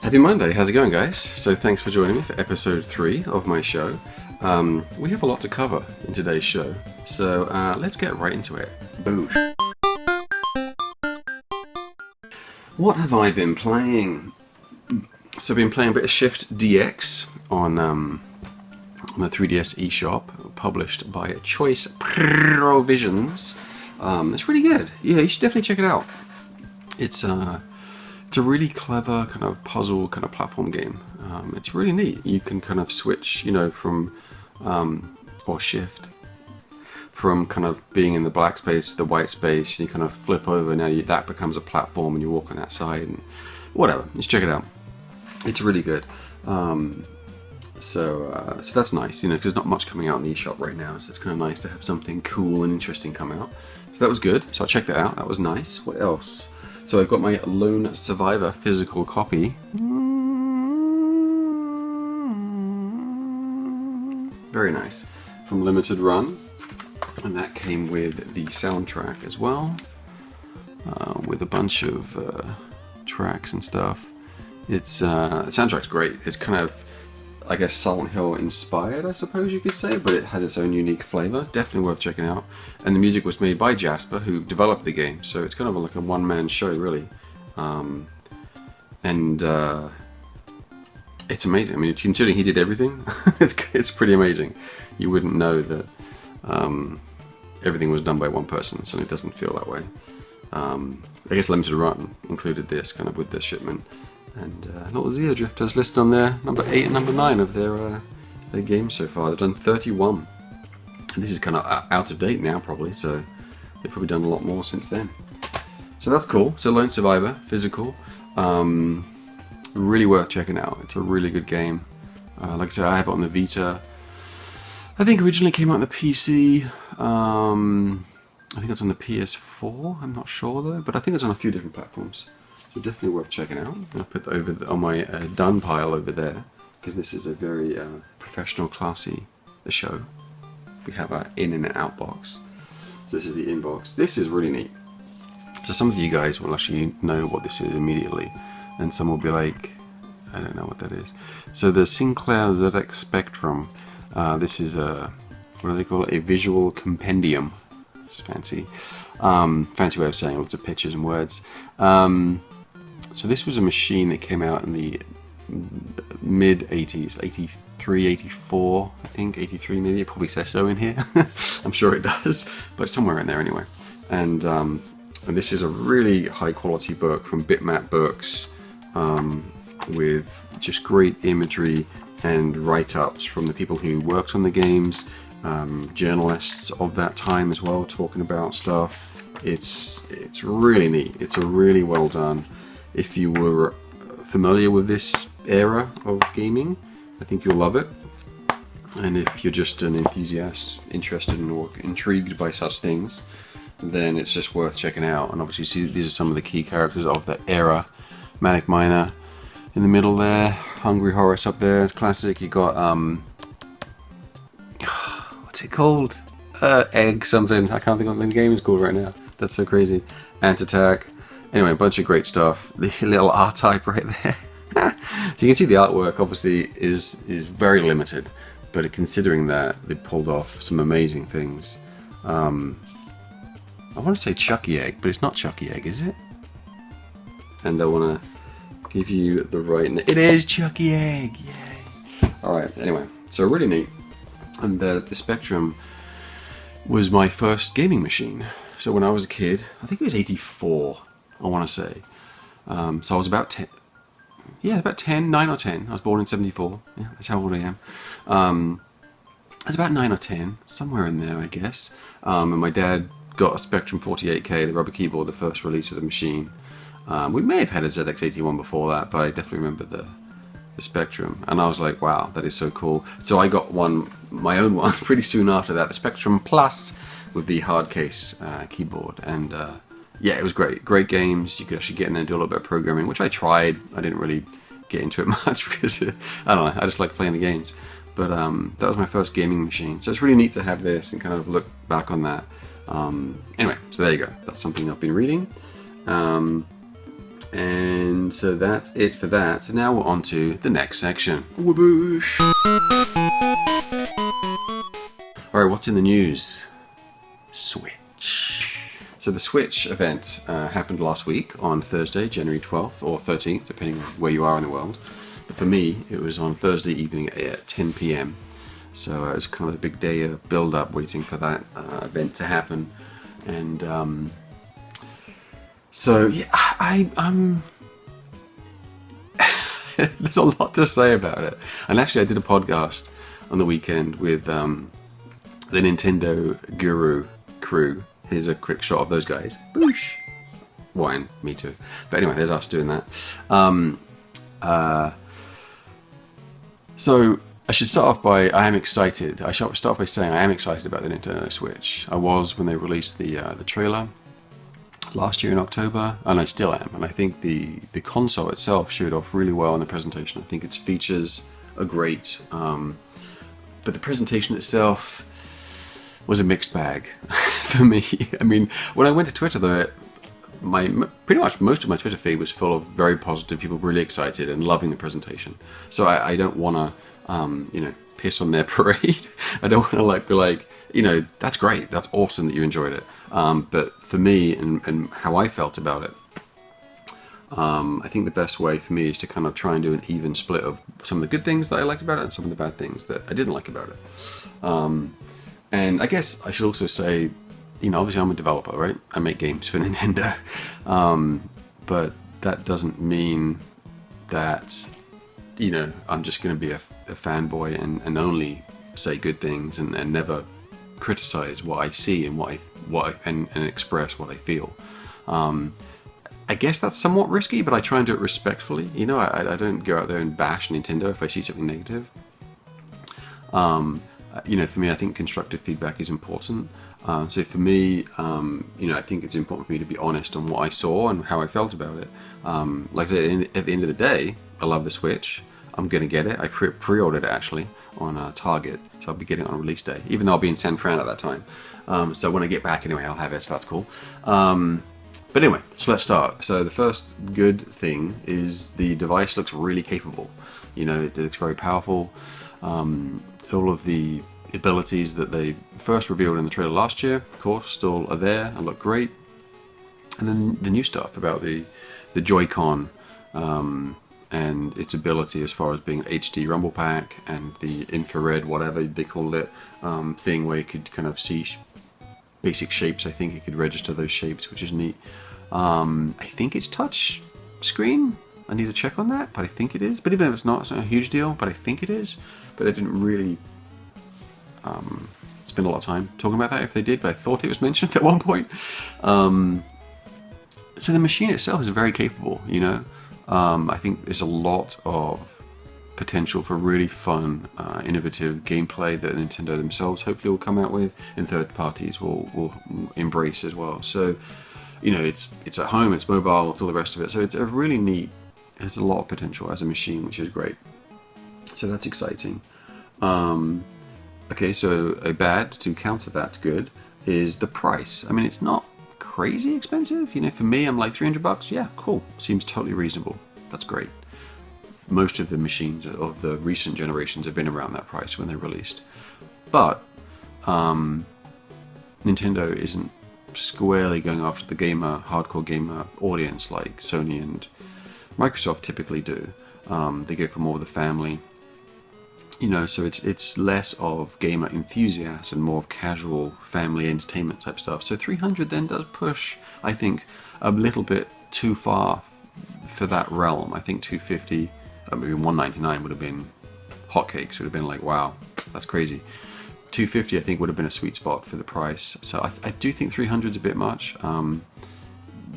Happy Monday, how's it going guys? So thanks for joining me for episode 3 of my show. We have a lot to cover in today's show, so let's get right into it. Boosh. What have I been playing? So I've been playing a bit of Shift DX on the 3DS eShop, published by Choice Provisions. It's really good. Yeah, you should definitely check it out. It's a really clever kind of puzzle kind of platform game. It's really neat. You can kind of switch, from or shift from kind of being in the black space to the white space. And you kind of flip over. Now that becomes a platform, and you walk on that side and whatever. Just check it out. It's really good. So that's nice, because there's not much coming out in the eShop right now. So it's kind of nice to have something cool and interesting come out. So that was good. So I checked that out. That was nice. What else? So I've got my Lone Survivor physical copy. Very nice. From Limited Run. And that came with the soundtrack as well. With a bunch of tracks and stuff. The soundtrack's great. It's kind of, I guess, Silent Hill inspired, I suppose you could say, but it has its own unique flavor. Definitely worth checking out. And the music was made by Jasper, who developed the game, so it's kind of like a one-man show, really. It's amazing. I mean, considering he did everything, it's pretty amazing. You wouldn't know that everything was done by one person, so it doesn't feel that way. I guess Limited Run included this kind of with their shipment. And not the Zero Drifters listed on there, number 8 and number 9 of their games so far. They've done 31. And this is kind of out of date now, probably, so they've probably done a lot more since then. So that's cool. So Lone Survivor, physical. Really worth checking out. It's a really good game. Like I said, I have it on the Vita. I think originally came out on the PC. I think it's on the PS4. I'm not sure though, but I think it's on a few different platforms. So definitely worth checking out. I'll put that on my done pile over there, because this is a very professional, classy show. We have our in and out box. So this is the inbox. This is really neat. So some of you guys will actually know what this is immediately, and some will be like, I don't know what that is. So the Sinclair ZX Spectrum. This is what do they call it? A visual compendium. It's fancy. Fancy way of saying lots of pictures and words. So this was a machine that came out in the mid-80s, 83, 84, I think, 83 maybe, it probably says so in here. I'm sure it does, but somewhere in there anyway. And this is a really high quality book from Bitmap Books, with just great imagery and write-ups from the people who worked on the games, journalists of that time as well, talking about stuff. It's really neat. It's a really well done. If you were familiar with this era of gaming, I think you'll love it. And if you're just an enthusiast, interested in or intrigued by such things, then it's just worth checking out. And obviously, see, these are some of the key characters of that era. Manic Miner in the middle there, Hungry Horace up there, it's classic. You got what's it called? Egg something. I can't think of what the game is called right now. That's so crazy. Ant Attack. Anyway, a bunch of great stuff. The little R-Type right there. So you can see the artwork obviously is very limited, but considering that, they pulled off some amazing things. I want to say Chucky Egg, but it's not Chucky Egg, is it? And I want to give you the right name. It is Chucky Egg! Yay! Alright, anyway, so really neat. And the Spectrum was my first gaming machine. So when I was a kid, I think it was 84, I want to say. So I was about 10. Yeah, about 10, 9 or 10. I was born in 74. Yeah, that's how old I am. I was about 9 or 10, somewhere in there, I guess. And my dad got a Spectrum 48K, the rubber keyboard, the first release of the machine. We may have had a ZX81 before that, but I definitely remember the Spectrum. And I was like, wow, that is so cool. So I got my own one, pretty soon after that, the Spectrum Plus, with the hard case keyboard. And yeah, it was great. Great games. You could actually get in there and do a little bit of programming, which I tried. I didn't really get into it much because, I don't know, I just like playing the games. But that was my first gaming machine. So it's really neat to have this and kind of look back on that. Anyway, so there you go. That's something I've been reading. And so that's it for that. So now we're on to the next section. Waboosh! Alright, what's in the news? Switch. So the Switch event happened last week on Thursday, January 12th or 13th, depending on where you are in the world. But for me, it was on Thursday evening at 10 p.m. So it was kind of a big day of build-up waiting for that event to happen. And so yeah, I'm there's a lot to say about it. And actually I did a podcast on the weekend with the NintendoGuru crew. Here's a quick shot of those guys. Boosh! Wine, me too. But anyway, there's us doing that. So I should start off by, I am excited. I should start off by saying I am excited about the Nintendo Switch. I was when they released the trailer last year in October, and I still am. And I think the console itself showed off really well in the presentation. I think its features are great, but the presentation itself was a mixed bag for me. I mean, when I went to Twitter, though, pretty much most of my Twitter feed was full of very positive people, really excited and loving the presentation. So I don't want to, piss on their parade. I don't want to be like, that's great, that's awesome that you enjoyed it. But for me and how I felt about it, I think the best way for me is to kind of try and do an even split of some of the good things that I liked about it and some of the bad things that I didn't like about it. And I guess I should also say, obviously I'm a developer, right? I make games for Nintendo. But that doesn't mean that, I'm just going to be a fanboy and only say good things and never criticize what I see and and express what I feel. I guess that's somewhat risky, but I try and do it respectfully. I don't go out there and bash Nintendo if I see something negative. For me, I think constructive feedback is important. So for me, I think it's important for me to be honest on what I saw and how I felt about it. Like I said, at the end of the day, I love the Switch. I'm going to get it. I pre-ordered it actually on Target, so I'll be getting it on release day, even though I'll be in San Fran at that time. So when I get back anyway, I'll have it, so that's cool. But anyway, so let's start. So the first good thing is the device looks really capable. It looks very powerful. All of the abilities that they first revealed in the trailer last year, of course, still are there and look great. And then the new stuff about the Joy-Con and its ability as far as being HD rumble pack and the infrared, whatever they called it, thing where you could kind of see basic shapes. I think it could register those shapes, which is neat. I think it's touch screen. I need to check on that, but I think it is. But even if it's not a huge deal, but I think it is. But they didn't really spend a lot of time talking about that if they did, but I thought it was mentioned at one point. So the machine itself is very capable, I think there's a lot of potential for really fun, innovative gameplay that Nintendo themselves hopefully will come out with, and third parties will embrace as well. So, it's at home, it's mobile, it's all the rest of it. So it's a really neat, it's a lot of potential as a machine, which is great. So that's exciting. Okay, so a bad to counter that good is the price. I mean, it's not crazy expensive. For me, I'm like $300. Yeah, cool. Seems totally reasonable. That's great. Most of the machines of the recent generations have been around that price when they're released. But Nintendo isn't squarely going after the hardcore gamer audience like Sony and Microsoft typically do. They go for more of the family. So it's less of gamer enthusiasts and more of casual family entertainment type stuff. So 300 then does push, I think, a little bit too far for that realm. I think 250, maybe 199 would have been hotcakes. Would have been like, wow, that's crazy. 250 I think would have been a sweet spot for the price. So I do think 300 is a bit much.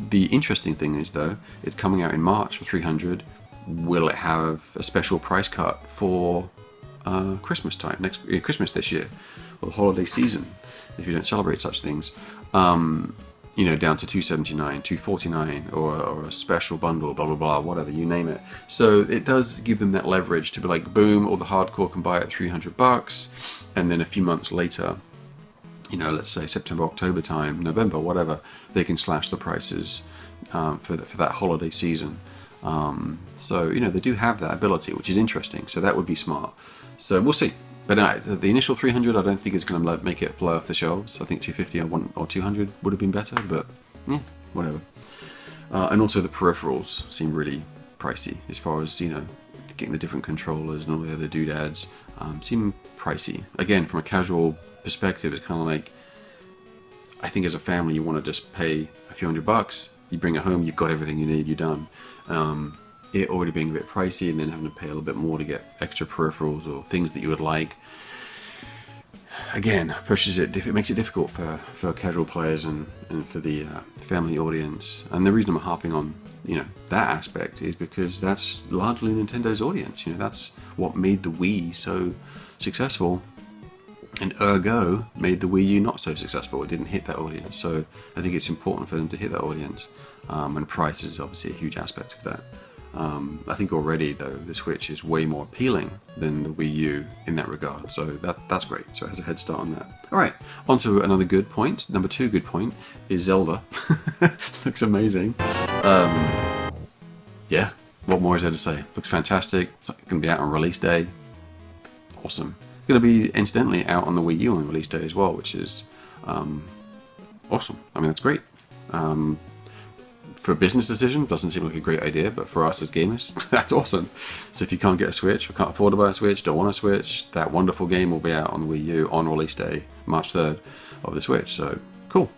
The interesting thing is though, it's coming out in March for 300. Will it have a special price cut for Christmas time, Christmas this year, or the holiday season, if you don't celebrate such things, down to $279, $249, or a special bundle, blah blah blah, whatever, you name it. So it does give them that leverage to be like, boom, all the hardcore can buy it at $300, and then a few months later, let's say September, October time, November, whatever, they can slash the prices for that holiday season. So you know, they do have that ability, which is interesting. So that would be smart. So we'll see. But the initial 300, I don't think is going to make it fly off the shelves. I think 250 or 200 would have been better, but yeah, whatever. And also the peripherals seem really pricey, as far as, you know, getting the different controllers and all the other doodads seem pricey. Again, from a casual perspective, it's kind of like, I think as a family you want to just pay a few $100, you bring it home, you've got everything you need, you're done. It already being a bit pricey and then having to pay a little bit more to get extra peripherals or things that you would like, again, it makes it difficult for casual players and for the family audience. And the reason I'm harping on, you know, that aspect is because that's largely Nintendo's audience. You know, that's what made the Wii so successful, and ergo made the Wii U not so successful. It didn't hit that audience. So I think it's important for them to hit that audience, and price is obviously a huge aspect of that. I think already, though, the Switch is way more appealing than the Wii U in that regard, so that's great. So it has a head start on that. Alright, on to another good point. Number 2 good point is Zelda. Looks amazing. Yeah, what more is there to say? Looks fantastic. It's going to be out on release day. Awesome. It's going to be incidentally out on the Wii U on release day as well, which is awesome. I mean, that's great. For a business decision, doesn't seem like a great idea, but for us as gamers, that's awesome. So if you can't get a Switch, or can't afford to buy a Switch, don't want a Switch, that wonderful game will be out on the Wii U on release day, March 3rd of the Switch. So cool.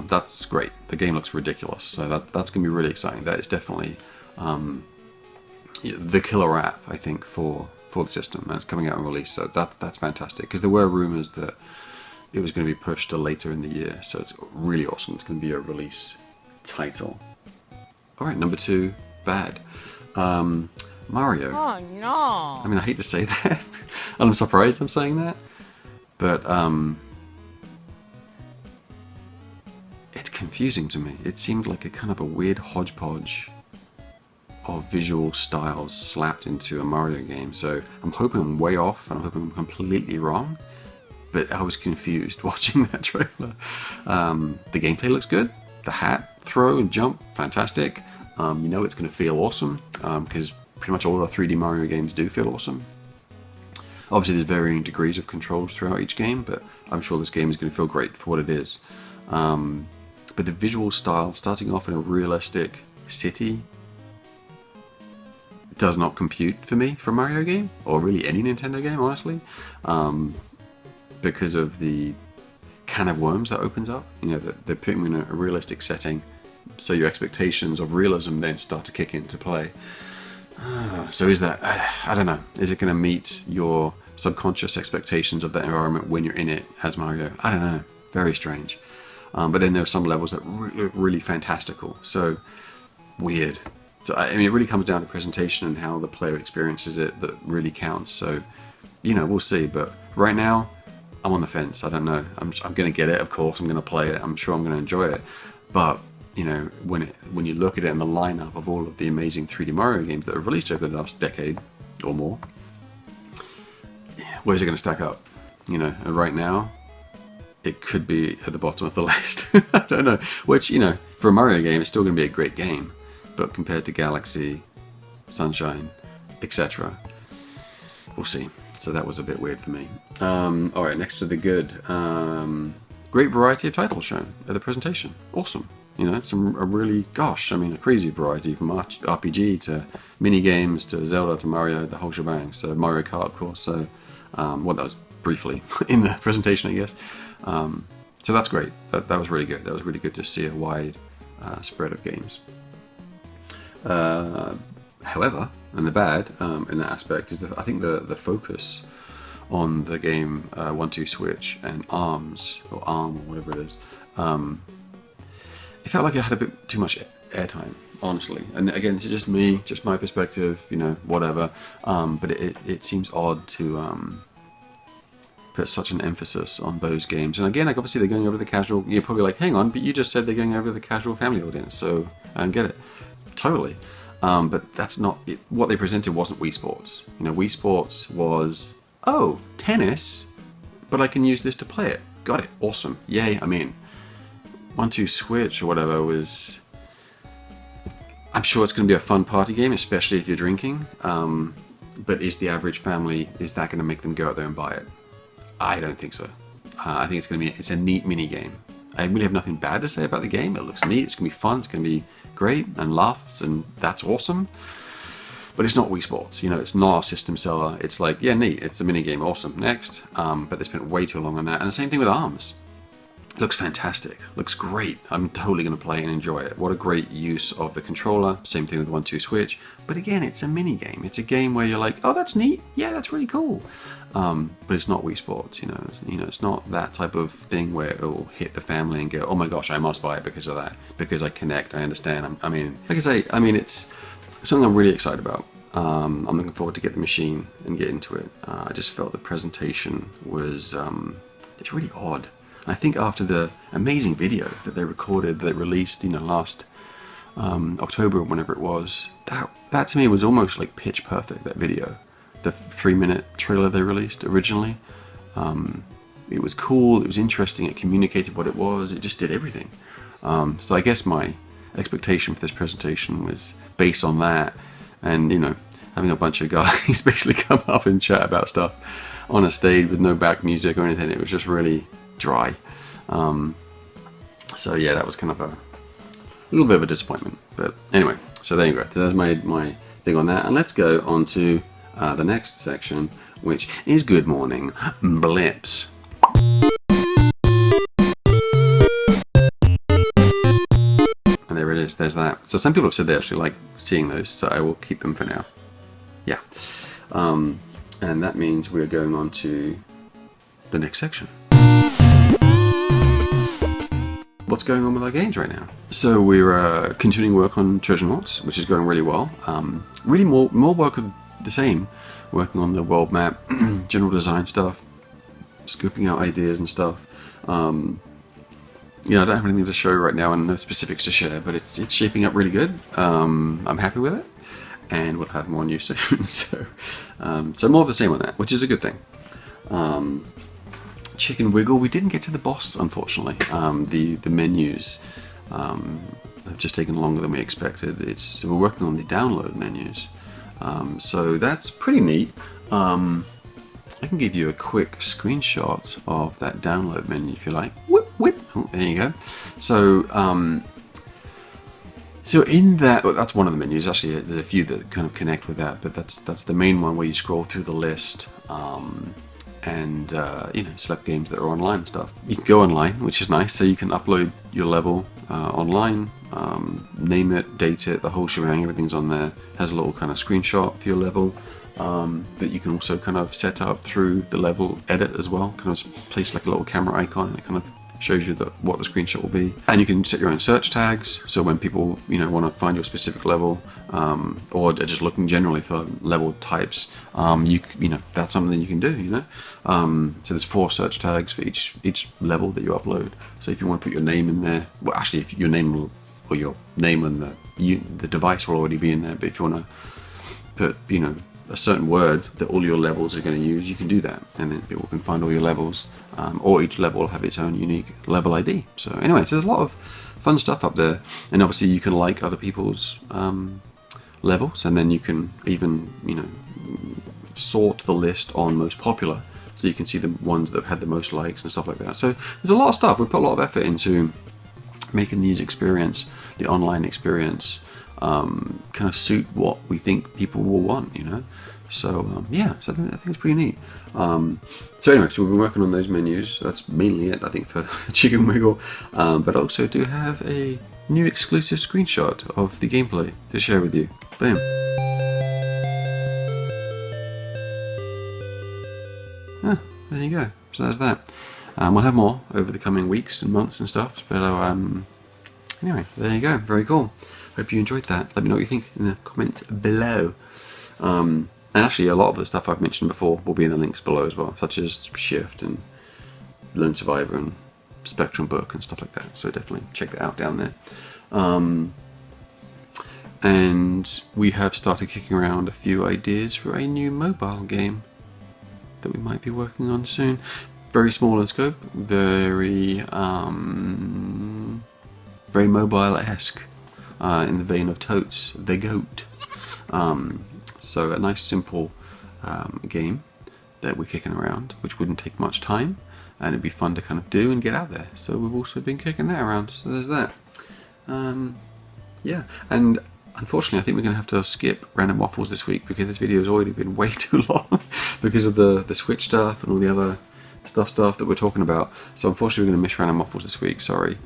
That's great. The game looks ridiculous, so that's going to be really exciting. That is definitely the killer app, I think, for the system, and it's coming out on release, so that's fantastic, because there were rumors that it was going to be pushed to later in the year, so it's really awesome. It's going to be a release title. Alright, number 2, bad. Mario. Oh no! I mean, I hate to say that. I'm surprised I'm saying that. But, it's confusing to me. It seemed like a kind of a weird hodgepodge of visual styles slapped into a Mario game. So I'm hoping I'm way off, and I'm hoping I'm completely wrong. But I was confused watching that trailer. The gameplay looks good. The hat, throw and jump, fantastic. You know it's going to feel awesome, because pretty much all the 3D Mario games do feel awesome. Obviously there's varying degrees of controls throughout each game, but I'm sure this game is going to feel great for what it is. But the visual style, starting off in a realistic city, does not compute for me for a Mario game, or really any Nintendo game, honestly, because of the can of worms that opens up. You know, that they're putting in a realistic setting, so your expectations of realism then start to kick into play. So is that, I don't know, is it going to meet your subconscious expectations of that environment when you're in it as Mario? I don't know, very strange. But then there are some levels that look really fantastical, so weird. So I mean, it really comes down to presentation and how the player experiences it that really counts. So, you know, we'll see. But right now, I'm on the fence. I don't know. I'm going to get it, of course. I'm going to play it. I'm sure I'm going to enjoy it. But, you know, when you look at it in the lineup of all of the amazing 3D Mario games that have released over the last decade or more, where's it going to stack up? You know, and right now, it could be at the bottom of the list. I don't know. Which, you know, for a Mario game, it's still going to be a great game. But compared to Galaxy, Sunshine, etc., we'll see. So that was a bit weird for me. Alright, next to the good. Great variety of titles shown at the presentation. Awesome. You know, a really, gosh, I mean, a crazy variety from RPG to mini games to Zelda to Mario, the whole shebang. So Mario Kart, of course. So, well, that was briefly in the presentation, I guess. So that's great. That was really good. That was really good to see a wide spread of games. However, and the bad in that aspect is that I think the focus on the game 1-2 Switch and ARMS, or ARM, or whatever it is, it felt like it had a bit too much airtime, honestly. And again, this is just me, just my perspective, you know, whatever. But it seems odd to put such an emphasis on those games. And again, like, obviously they're going over the casual. You're probably like, hang on, but you just said they're going over the casual family audience, so I don't get it. Totally. But that's not it. What they presented wasn't Wii Sports. You know, Wii Sports was, oh, tennis, but I can use this to play it. Got it. Awesome. Yay, I'm in. 1-2 Switch or whatever was, I'm sure it's going to be a fun party game, especially if you're drinking. But is the average family, is that going to make them go out there and buy it? I don't think so. I think it's a neat mini game. I really have nothing bad to say about the game. It looks neat. It's going to be fun. It's going to be great and laughs, and that's awesome. But it's not Wii Sports. You know, it's not a system seller. It's like, yeah, neat. It's a mini game. Awesome. Next. But they spent way too long on that. And the same thing with ARMS. Looks fantastic. Looks great. I'm totally going to play and enjoy it. What a great use of the controller. Same thing with 1-2 switch. But again, it's a mini game. It's a game where you're like, oh, that's neat. Yeah, that's really cool. But it's not Wii Sports. You know, it's not that type of thing where it will hit the family and go, oh my gosh, I must buy it because of that. Because I connect. I understand. I mean, like I say, it's something I'm really excited about. I'm looking forward to get the machine and get into it. I just felt the presentation was it's really odd. I think after the amazing video that they recorded, that they released, last October or whenever it was, that to me was almost like pitch perfect, that video. The 3-minute trailer they released originally. It was cool, it was interesting, it communicated what it was, it just did everything. So I guess my expectation for this presentation was based on that, and having a bunch of guys basically come up and chat about stuff on a stage with no back music or anything. It was just really dry. So yeah, that was kind of a little bit of a disappointment. But anyway, so there you go. So that's my thing on that. And let's go on to the next section, which is Good Morning Blips. And there it is. There's that. So some people have said they actually like seeing those, so I will keep them for now. Yeah. And that means we're going on to the next section. What's going on with our games right now? So we're continuing work on Treasure-Nauts, which is going really well. Really more work of the same. Working on the world map, general design stuff, scooping out ideas and stuff. I don't have anything to show right now and no specifics to share, but it's shaping up really good. I'm happy with it, and we'll have more news soon. So more of the same on that, which is a good thing. Chicken Wiggle, we didn't get to the boss, unfortunately. The menus have just taken longer than we expected. We're working on the download menus, so that's pretty neat. I can give you a quick screenshot of that download menu if you like. Whip, whip. Oh, there you go. So in that, well, that's one of the menus. Actually, there's a few that kind of connect with that, but that's the main one where you scroll through the list. And select games that are online and stuff. You can go online, which is nice, so you can upload your level online, name it, date it, the whole shebang, everything's on there. Has a little kind of screenshot for your level that you can also kind of set up through the level edit as well. Kind of place like a little camera icon, and it kind of shows you what the screenshot will be. And you can set your own search tags, so when people want to find your specific level, or just looking generally for level types, that's something that you can do. So there's 4 search tags for each level that you upload. So if you want to put your name in there, well, actually, if your name and the device will already be in there, but if you want to put a certain word that all your levels are going to use, you can do that, and then people can find all your levels, or each level will have its own unique level ID. So anyway, so there's a lot of fun stuff up there, and obviously you can like other people's levels, and then you can even sort the list on most popular, so you can see the ones that have had the most likes and stuff like that. So there's a lot of stuff. We put a lot of effort into making the online experience kind of suit what we think people will want, So so I think it's pretty neat. So anyway, so we've been working on those menus. That's mainly it, I think, for Chicken Wiggle. But I also do have a new exclusive screenshot of the gameplay to share with you. Boom. There you go. So there's that. We'll have more over the coming weeks and months and stuff. But anyway, there you go. Very cool. Hope you enjoyed that. Let me know what you think in the comments below. And actually, a lot of the stuff I've mentioned before will be in the links below as well, such as Shift and Lone Survivor and Spectrum Book and stuff like that. So definitely check that out down there. And we have started kicking around a few ideas for a new mobile game that we might be working on soon. Very small in scope, very mobile-esque. in the vein of Totes the Goat. So a nice simple game that we're kicking around, which wouldn't take much time, and it'd be fun to kind of do and get out there. So we've also been kicking that around. So there's that. Yeah, and unfortunately I think we're going to have to skip Random Waffles this week because this video has already been way too long because of the Switch stuff and all the other stuff that we're talking about. So unfortunately we're going to miss Random Waffles this week, sorry.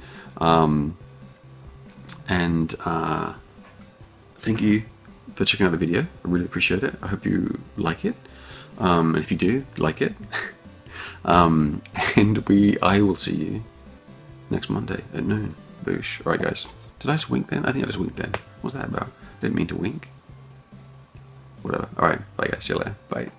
Thank you for checking out the video. I really appreciate it. I hope you like it. And if you do, like it. And I will see you next Monday at noon. Boosh. Alright guys. Did I just wink then? I think I just winked then. What's that about? Didn't mean to wink. Whatever. Alright. Bye guys. See you later. Bye.